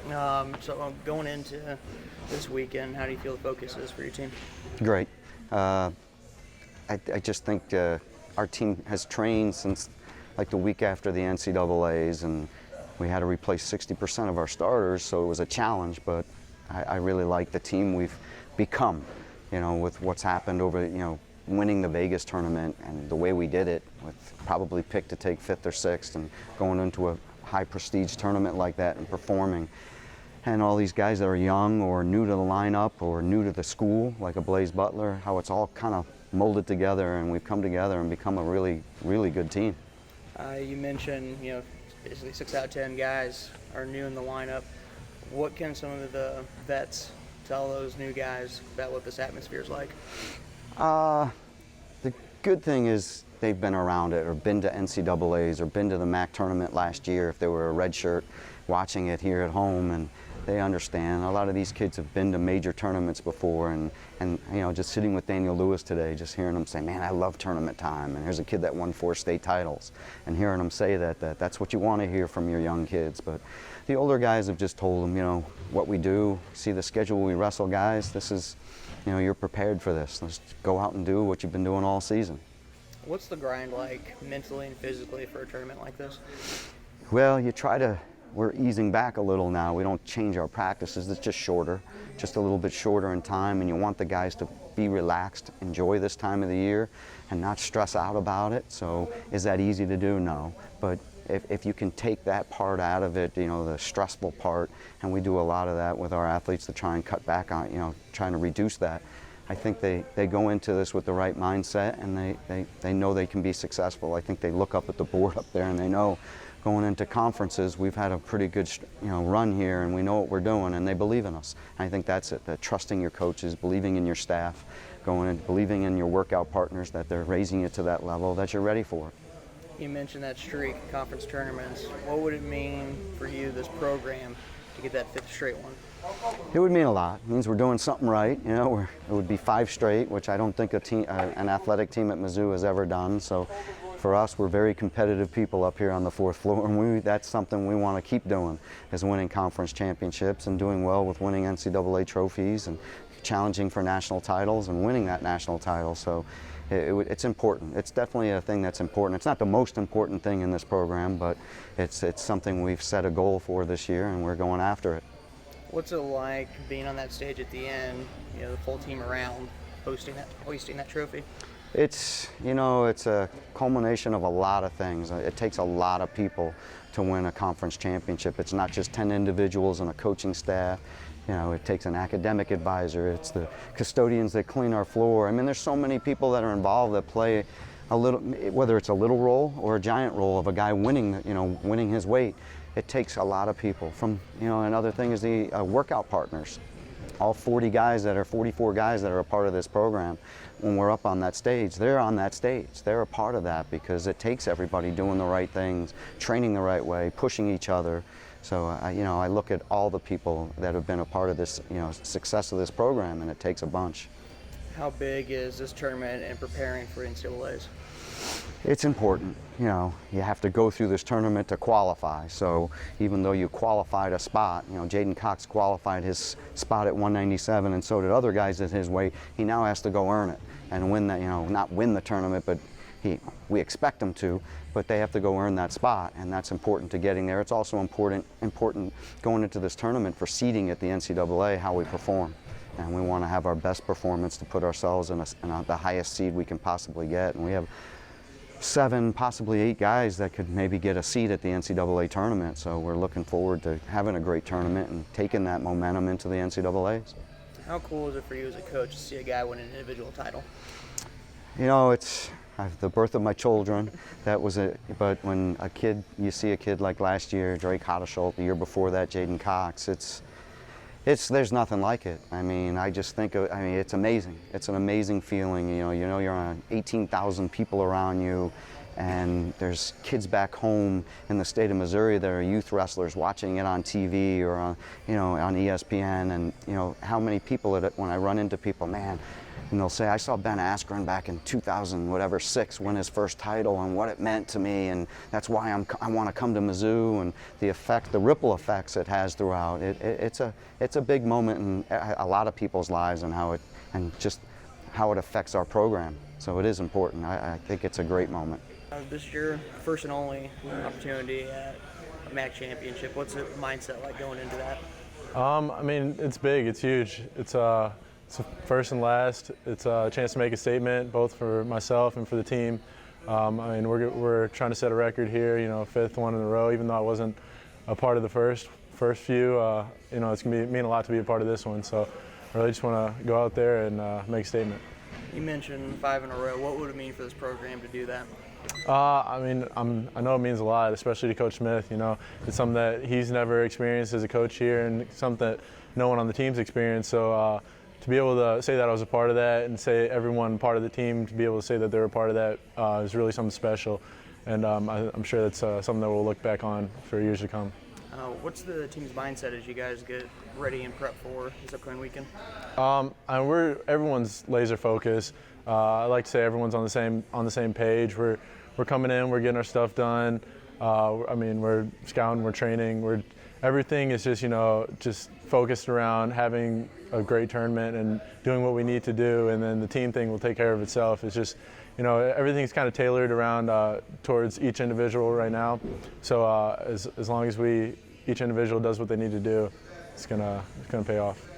Going into this weekend, how do you feel the focus is for your team? Great. I just think our team has trained since like the week after the NCAAs, and we had to replace 60% of our starters, so it was a challenge, but I really like the team we've become, with what's happened over, winning the Vegas tournament and the way we did it, with probably picked to take 5th or 6th and going into a high prestige tournament like that and performing. And all these guys that are young or new to the lineup or new to the school, like a Blaze Butler, how it's all kind of molded together, and we've come together and become a really, really good team. You mentioned, basically 6 out of 10 guys are new in the lineup. What can some of the vets tell those new guys about what this atmosphere is like? The good thing is they've been around it or been to NCAAs or been to the MAC tournament last year if they were a red shirt watching it here at home, and they understand. A lot of these kids have been to major tournaments before, and just sitting with Daniel Lewis today, just hearing him say, man, I love tournament time, and here's a kid that won 4 state titles, and hearing him say that's what you want to hear from your young kids. But the older guys have just told them, what we do, see the schedule we wrestle guys, this is, you're prepared for this. Let's go out and do what you've been doing all season. What's the grind like mentally and physically for a tournament like this? Well, we're easing back a little now. We don't change our practices. It's just shorter, just a little bit shorter in time, and you want the guys to be relaxed, enjoy this time of the year, and not stress out about it. So is that easy to do? No. But if you can take that part out of it, the stressful part, and we do a lot of that with our athletes to try and cut back on, trying to reduce that, I think they go into this with the right mindset, and they know they can be successful. I think they look up at the board up there and they know going into conferences, we've had a pretty good run here, and we know what we're doing, and they believe in us. I think that's it, that trusting your coaches, believing in your staff, going and believing in your workout partners, that they're raising it to that level, that you're ready for it. You mentioned that streak, conference tournaments. What would it mean for you, this program, to get that 5th straight one? It would mean a lot. It means we're doing something right. It would be 5 straight, which I don't think an athletic team at Mizzou has ever done. So for us, we're very competitive people up here on the 4th floor, and that's something we want to keep doing, is winning conference championships and doing well with winning NCAA trophies and challenging for national titles and winning that national title. So it's important. It's definitely a thing that's important. It's not the most important thing in this program, but it's something we've set a goal for this year, and we're going after it. What's it like being on that stage at the end, the full team around, hoisting that trophy? It's a culmination of a lot of things. It takes a lot of people to win a conference championship. It's not just 10 individuals and a coaching staff. It takes an academic advisor. It's the custodians that clean our floor. I mean, there's so many people that are involved that play a little, whether it's a little role or a giant role of a guy winning, winning his weight. It takes a lot of people. Another thing is the workout partners. All 44 guys that are a part of this program, when we're up on that stage, they're on that stage. They're a part of that because it takes everybody doing the right things, training the right way, pushing each other. So, I look at all the people that have been a part of this, success of this program, and it takes a bunch. How big is this tournament and preparing for NCAAs? It's important. You have to go through this tournament to qualify. So even though you qualified a spot, Jaden Cox qualified his spot at 197, and so did other guys at his weight. He now has to go earn it and win that. Not win the tournament, but we expect him to. But they have to go earn that spot, and that's important to getting there. It's also important going into this tournament for seeding at the NCAA, how we perform. And we want to have our best performance to put ourselves in the highest seed we can possibly get. And we have 7, possibly 8 guys that could maybe get a seat at the NCAA tournament. So we're looking forward to having a great tournament and taking that momentum into the NCAAs. How cool is it for you as a coach to see a guy win an individual title? It's the birth of my children. But when you see a kid like last year, Drake Hottesholt, the year before that, Jaden Cox, there's nothing like it. I mean, it's amazing. It's an amazing feeling. You're on 18,000 people around you. And there's kids back home in the state of Missouri that are youth wrestlers watching it on TV or on, on ESPN. And how many people when I run into people, man, and they'll say, I saw Ben Askren back in 2006 win his first title and what it meant to me, and that's why I want to come to Mizzou, and the ripple effects it has throughout. It's a big moment in a lot of people's lives and how it affects our program. So it is important. I think it's a great moment. This is your first and only opportunity at a MAC championship. What's the mindset like going into that? I mean, it's big. It's huge. It's first and last. It's a chance to make a statement, both for myself and for the team. I mean, we're trying to set a record here. 5th one in a row. Even though I wasn't a part of the first few, it's gonna mean a lot to be a part of this one. So I really just want to go out there and make a statement. You mentioned 5 in a row. What would it mean for this program to do that? I mean, I know it means a lot, especially to Coach Smith. It's something that he's never experienced as a coach here, and something that no one on the team's experienced. So to be able to say that I was a part of that, and say everyone part of the team to be able to say that they're a part of that is really something special. And I'm sure that's something that we'll look back on for years to come. What's the team's mindset as you guys get ready and prep for this upcoming weekend? Everyone's laser focused. I like to say everyone's on the same page. We're coming in, we're getting our stuff done. I mean, we're scouting, we're training, everything is just focused around having a great tournament and doing what we need to do, and then the team thing will take care of itself. It's just, everything's kind of tailored around towards each individual right now. So as long as each individual does what they need to do, it's gonna pay off.